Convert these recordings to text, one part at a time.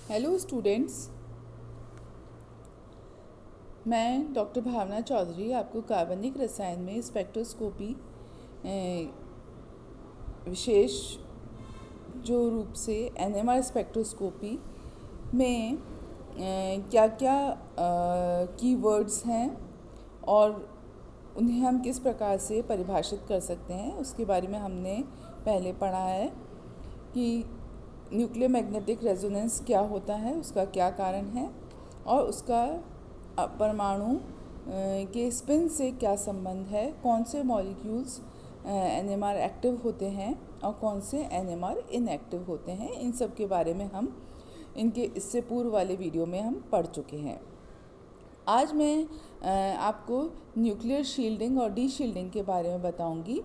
Hello students, मैं doctor भावना चौधरी आपको कार्बनिक रसायन में स्पेक्ट्रोस्कोपी विशेष जो रूप से एनएमआर स्पेक्ट्रोस्कोपी में क्या क्या कीवर्ड्स हैं और उन्हें हम किस प्रकार से परिभाषित कर सकते हैं उसके बारे में हमने पहले पढ़ा है कि न्यूक्लियर मैग्नेटिक रेजोनेंस क्या होता है, उसका क्या कारण है और उसका परमाणु के स्पिन से क्या संबंध है, कौन से मॉलिक्यूल्स एनएमआर एक्टिव होते हैं और कौन से एनएमआर इनएक्टिव होते हैं। इन सब के बारे में हम इससे पूर्व वाले वीडियो में हम पढ़ चुके हैं। आज मैं आपको न्यूक्लियर शील्डिंग और डी शील्डिंग के बारे में बताऊंगी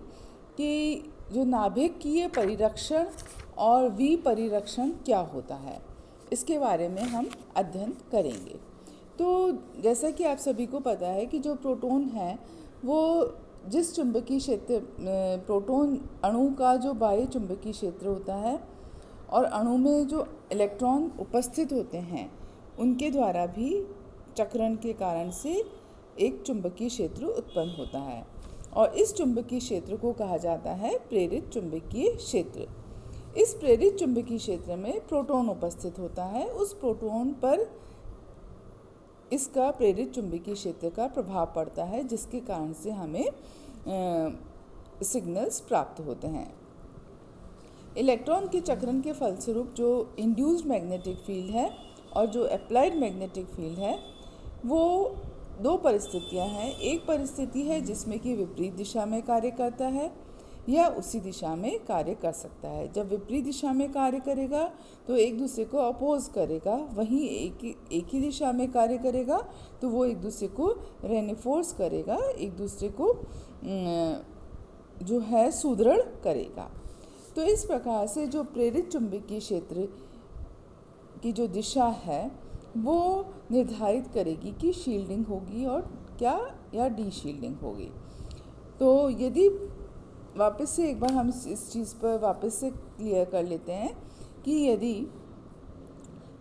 कि जो नाभिकीय परिरक्षण और विपरिरक्षण क्या होता है, इसके बारे में हम अध्ययन करेंगे। तो जैसा कि आप सभी को पता है कि जो प्रोटॉन है वो जिस चुंबकीय क्षेत्र प्रोटॉन अणु का जो बाह्य चुंबकीय क्षेत्र होता है और अणु में जो इलेक्ट्रॉन उपस्थित होते हैं उनके द्वारा भी चक्रण के कारण से एक चुंबकीय क्षेत्र उत्पन्न होता है और इस चुंबकीय क्षेत्र को कहा जाता है प्रेरित चुंबकीय क्षेत्र। इस प्रेरित चुंबकीय क्षेत्र में प्रोटॉन उपस्थित होता है, उस प्रोटॉन पर इसका प्रेरित चुंबकीय क्षेत्र का प्रभाव पड़ता है जिसके कारण से हमें सिग्नल्स प्राप्त होते हैं। इलेक्ट्रॉन के चक्रण के फलस्वरूप जो इंड्यूस्ड मैग्नेटिक फील्ड है और जो अप्लाइड मैग्नेटिक फील्ड है वो दो परिस्थितियां हैं। एक परिस्थिति है जिसमें कि विपरीत दिशा में कार्य करता है या उसी दिशा में कार्य कर सकता है। जब विपरीत दिशा में कार्य करेगा तो एक दूसरे को अपोज करेगा, वहीं एक ही दिशा में कार्य करेगा तो वो एक दूसरे को रेनिफोर्स करेगा, एक दूसरे को जो है सुदृढ़ करेगा। तो इस प्रकार से जो प्रेरित चुंबकीय क्षेत्र की जो दिशा है वो निर्धारित करेगी कि शील्डिंग होगी और क्या या डी शील्डिंग होगी। तो यदि वापस से एक बार हम इस चीज़ पर वापस से क्लियर कर लेते हैं कि यदि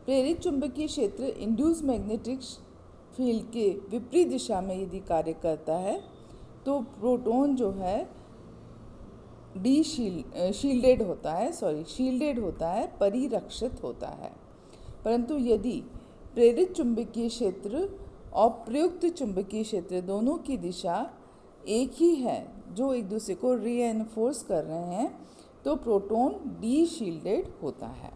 प्रेरित चुंबकीय क्षेत्र इंड्यूस मैग्नेटिक फील्ड के विपरीत दिशा में यदि कार्य करता है तो प्रोटॉन जो है शील्डेड होता है, परिरक्षित होता है। परंतु यदि प्रेरित चुंबकीय क्षेत्र और प्रयुक्त चुंबकीय क्षेत्र दोनों की दिशा एक ही है, जो एक दूसरे को रीएनफोर्स कर रहे हैं, तो प्रोटॉन डी शील्डेड होता है।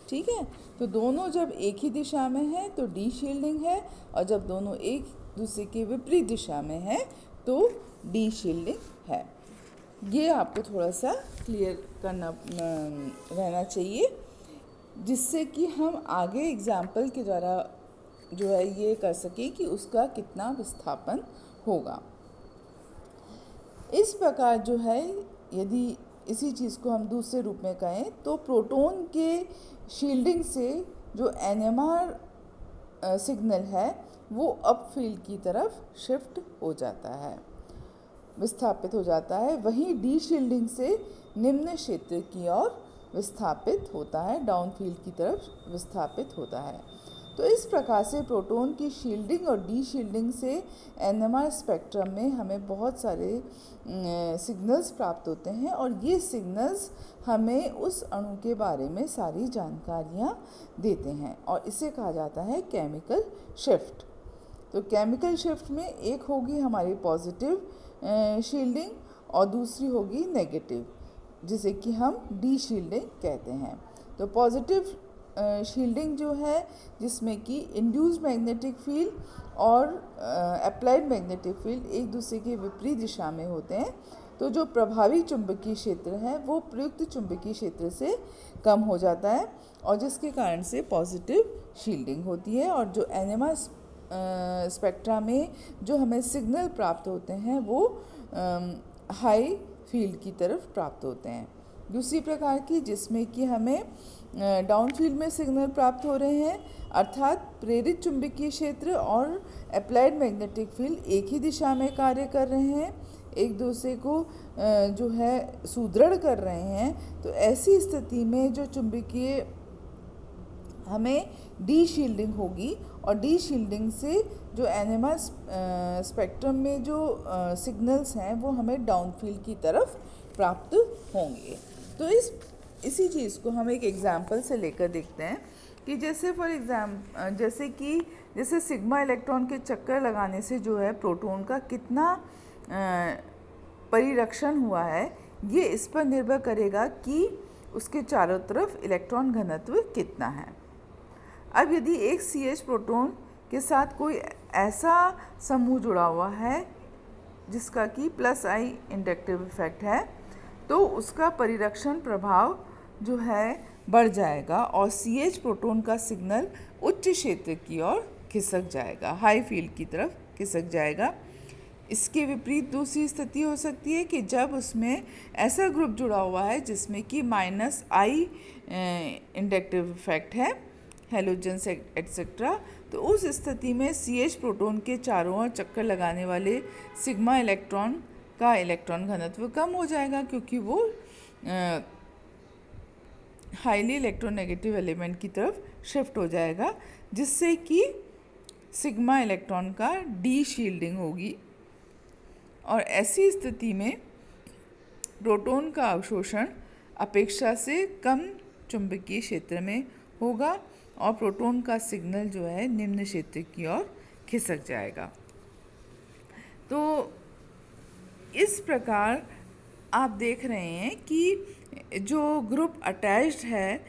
ठीक है, तो दोनों जब एक ही दिशा में है तो डी शील्डिंग है और जब दोनों एक दूसरे के विपरीत दिशा में है तो डी शील्डिंग है। ये आपको थोड़ा सा क्लियर करना रहना चाहिए जिससे कि हम आगे एग्जाम्पल के द्वारा जो है ये कर सकें कि उसका कितना विस्थापन होगा। इस प्रकार जो है यदि इसी चीज़ को हम दूसरे रूप में कहें तो प्रोटॉन के शील्डिंग से जो एनएमआर सिग्नल है वो अप फील्ड की तरफ शिफ्ट हो जाता है, विस्थापित हो जाता है। वहीं डी शील्डिंग से निम्न क्षेत्र की ओर विस्थापित होता है, डाउन फील्ड की तरफ विस्थापित होता है। तो इस प्रकार से प्रोटॉन की शील्डिंग और डी शील्डिंग से एनएमआर स्पेक्ट्रम में हमें बहुत सारे सिग्नल्स प्राप्त होते हैं और ये सिग्नल्स हमें उस अणु के बारे में सारी जानकारियाँ देते हैं और इसे कहा जाता है केमिकल शिफ्ट। तो केमिकल शिफ्ट में एक होगी हमारी पॉजिटिव शील्डिंग और दूसरी होगी नेगेटिव, जिसे कि हम डी शील्डिंग कहते हैं। तो पॉजिटिव शील्डिंग जो है जिसमें कि इंड्यूस्ड मैग्नेटिक फील्ड और अप्लाइड मैग्नेटिक फील्ड एक दूसरे के विपरीत दिशा में होते हैं, तो जो प्रभावी चुंबकीय क्षेत्र है वो प्रयुक्त चुंबकीय क्षेत्र से कम हो जाता है और जिसके कारण से पॉजिटिव शील्डिंग होती है और जो एनएमआर स्पेक्ट्रा में जो हमें सिग्नल प्राप्त होते हैं वो हाई फील्ड की तरफ प्राप्त होते हैं। दूसरी प्रकार की जिसमें कि हमें डाउन फील्ड में सिग्नल प्राप्त हो रहे हैं, अर्थात प्रेरित चुंबकीय क्षेत्र और अप्लाइड मैग्नेटिक फील्ड एक ही दिशा में कार्य कर रहे हैं, एक दूसरे को जो है सुदृढ़ कर रहे हैं। तो ऐसी स्थिति में जो चुंबकीय हमें डी शील्डिंग होगी, और डी शील्डिंग से जो एनएमआर स्पेक्ट्रम में जो सिग्नल्स हैं वो हमें डाउनफील्ड की तरफ प्राप्त होंगे। तो इसी चीज़ को हम एक एग्जाम्पल से लेकर देखते हैं कि जैसे सिग्मा इलेक्ट्रॉन के चक्कर लगाने से जो है प्रोटॉन का कितना परिरक्षण हुआ है, ये इस पर निर्भर करेगा कि उसके चारों तरफ इलेक्ट्रॉन घनत्व कितना है। अब यदि एक CH प्रोटॉन के साथ कोई ऐसा समूह जुड़ा हुआ है जिसका कि +I इंडक्टिव इफेक्ट है, तो उसका परिरक्षण प्रभाव जो है बढ़ जाएगा और CH प्रोटॉन का सिग्नल उच्च क्षेत्र की ओर खिसक जाएगा, हाई फील्ड की तरफ खिसक जाएगा। इसके विपरीत दूसरी स्थिति हो सकती है कि जब उसमें ऐसा ग्रुप जुड़ा हुआ है जिसमें कि -I इंडक्टिव इफेक्ट है, हैलोजन्स एटसेट्रा, तो उस स्थिति में CH प्रोटॉन के चारों ओर चक्कर लगाने वाले सिग्मा इलेक्ट्रॉन का इलेक्ट्रॉन घनत्व कम हो जाएगा, क्योंकि वो हाईली इलेक्ट्रोनेगेटिव एलिमेंट की तरफ शिफ्ट हो जाएगा, जिससे कि सिग्मा इलेक्ट्रॉन का डी शील्डिंग होगी। और ऐसी स्थिति में प्रोटॉन का अवशोषण अपेक्षा से कम चुंबकीय क्षेत्र में होगा और प्रोटॉन का सिग्नल जो है निम्न क्षेत्र की ओर खिसक जाएगा। तो इस प्रकार आप देख रहे हैं कि जो ग्रुप अटैच्ड है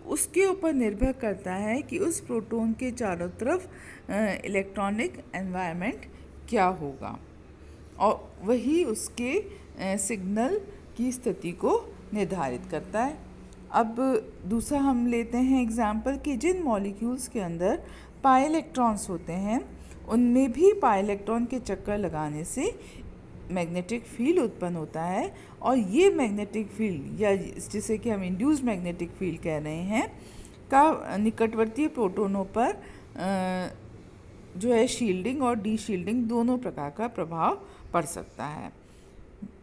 उसके ऊपर निर्भर करता है कि उस प्रोटॉन के चारों तरफ इलेक्ट्रॉनिक एनवायरनमेंट क्या होगा, और वही उसके सिग्नल की स्थिति को निर्धारित करता है। अब दूसरा हम लेते हैं एग्जाम्पल कि जिन मॉलिक्यूल्स के अंदर पाई इलेक्ट्रॉन्स होते हैं उनमें भी पाई इलेक्ट्रॉन के चक्कर लगाने से मैग्नेटिक फील्ड उत्पन्न होता है, और ये मैग्नेटिक फील्ड या जिसे कि हम इंड्यूस्ड मैग्नेटिक फील्ड कह रहे हैं का निकटवर्ती प्रोटोनों पर जो है शील्डिंग और डी शील्डिंग दोनों प्रकार का प्रभाव पड़ सकता है।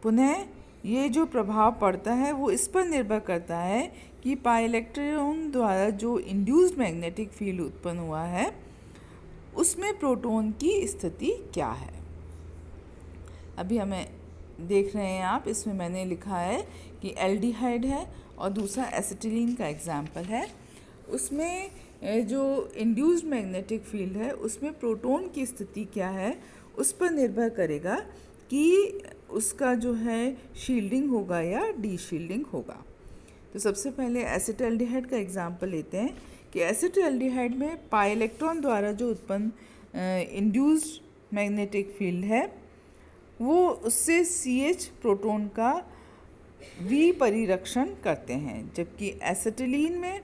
पुनः ये जो प्रभाव पड़ता है वो इस पर निर्भर करता है कि पाई इलेक्ट्रॉन द्वारा जो इंड्यूस्ड मैग्नेटिक फील्ड उत्पन्न हुआ है उसमें प्रोटॉन की स्थिति क्या है। अभी हमें देख रहे हैं आप, इसमें मैंने लिखा है कि एल्डिहाइड है और दूसरा एसिटिलीन का एग्जाम्पल है। उसमें जो इंड्यूस्ड मैग्नेटिक फील्ड है उसमें प्रोटॉन की स्थिति क्या है उस पर निर्भर करेगा कि उसका जो है शील्डिंग होगा या डी शील्डिंग होगा। तो सबसे पहले एसिटाल्डिहाइड का एग्जाम्पल लेते हैं कि एसिटाल्डिहाइड में पाई इलेक्ट्रॉन द्वारा जो उत्पन्न इंड्यूस्ड मैग्नेटिक फील्ड है वो उससे CH प्रोटॉन का विपरिरक्षण करते हैं, जबकि एसिटिलीन में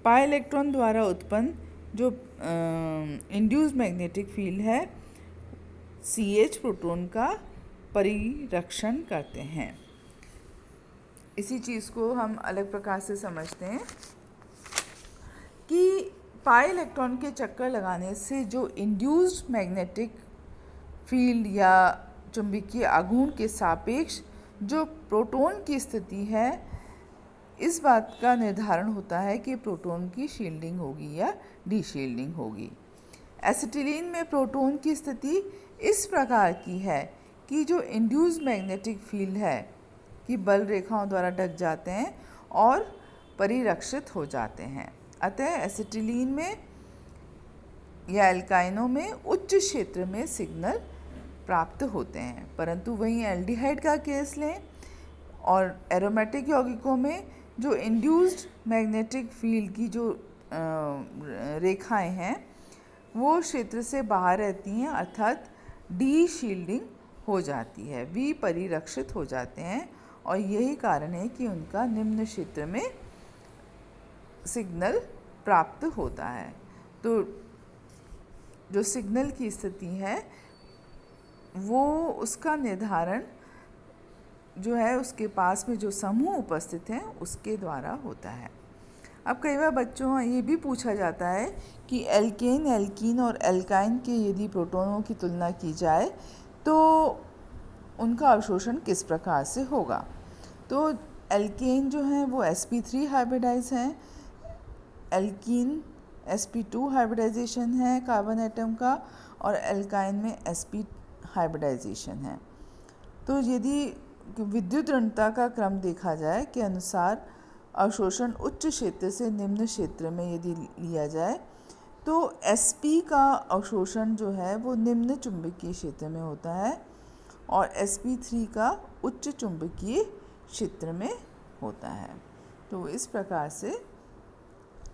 पाई इलेक्ट्रॉन द्वारा उत्पन्न जो इंड्यूस्ड मैग्नेटिक फील्ड है CH प्रोटॉन का परिरक्षण करते हैं। इसी चीज़ को हम अलग प्रकार से समझते हैं कि पाई इलेक्ट्रॉन के चक्कर लगाने से जो इंड्यूस्ड मैग्नेटिक फील्ड या चुंबकीय आघूर्ण के सापेक्ष जो प्रोटॉन की स्थिति है, इस बात का निर्धारण होता है कि प्रोटॉन की शील्डिंग होगी या डी शील्डिंग होगी। एसिटिलीन में प्रोटॉन की स्थिति इस प्रकार की है कि जो इंड्यूस्ड मैग्नेटिक फील्ड है कि बल रेखाओं द्वारा ढक जाते हैं और परिरक्षित हो जाते हैं। अतः एसिटिलीन में या एल्काइनों में उच्च क्षेत्र में सिग्नल प्राप्त होते हैं, परंतु वहीं एल्डिहाइड का केस लें और एरोमेटिक यौगिकों में जो इंड्यूस्ड मैग्नेटिक फील्ड की जो रेखाएं हैं वो क्षेत्र से बाहर रहती हैं, अर्थात डी शील्डिंग हो जाती है, विपरिरक्षित हो जाते हैं, और यही कारण है कि उनका निम्न क्षेत्र में सिग्नल प्राप्त होता है। तो जो सिग्नल की स्थिति है वो उसका निर्धारण जो है उसके पास में जो समूह उपस्थित हैं उसके द्वारा होता है। अब कई बार बच्चों ये भी पूछा जाता है कि एल्केन, एल्कीन और एल्काइन के यदि प्रोटॉनों की तुलना की जाए तो उनका अवशोषण किस प्रकार से होगा। तो एल्केन जो है वो sp3 हाइब्रिडाइज हैं, एल्कीन sp2 हाइब्रिडाइजेशन है कार्बन एटम का और एल्काइन में sp हाइब्रिडाइजेशन है। तो यदि विद्युत ऋणता का क्रम देखा जाए के अनुसार अवशोषण उच्च क्षेत्र से निम्न क्षेत्र में यदि लिया जाए तो sp का अवशोषण जो है वो निम्न चुंबकीय क्षेत्र में होता है और sp3 का उच्च चुंबकीय क्षेत्र में होता है। तो इस प्रकार से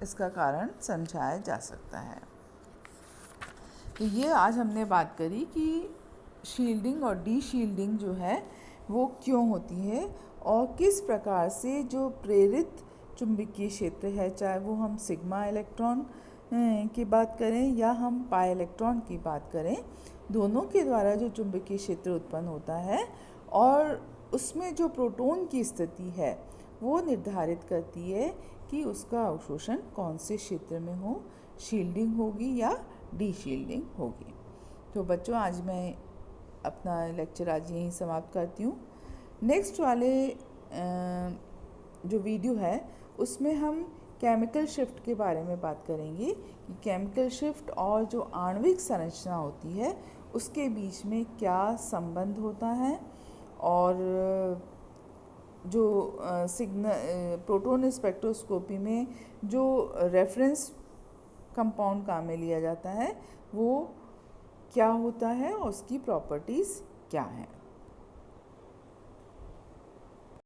इसका कारण समझाया जा सकता है। तो ये आज हमने बात करी कि शील्डिंग और डी शील्डिंग जो है वो क्यों होती है और किस प्रकार से जो प्रेरित चुंबकीय क्षेत्र है, चाहे वो हम सिग्मा इलेक्ट्रॉन की बात करें या हम पाई इलेक्ट्रॉन की बात करें, दोनों के द्वारा जो चुंबकीय क्षेत्र उत्पन्न होता है और उसमें जो प्रोटॉन की स्थिति है वो निर्धारित करती है कि उसका अवशोषण कौन से क्षेत्र में हो, शील्डिंग होगी या डी शील्डिंग होगी। तो बच्चों आज मैं अपना लेक्चर आज यहीं समाप्त करती हूँ। नेक्स्ट वाले जो वीडियो है उसमें हम केमिकल शिफ्ट के बारे में बात करेंगे कि केमिकल शिफ्ट और जो आणविक संरचना होती है उसके बीच में क्या संबंध होता है और जो प्रोटॉन स्पेक्ट्रोस्कोपी में जो रेफरेंस कंपाउंड काम में लिया जाता है वो क्या होता है और उसकी प्रॉपर्टीज़ क्या हैं।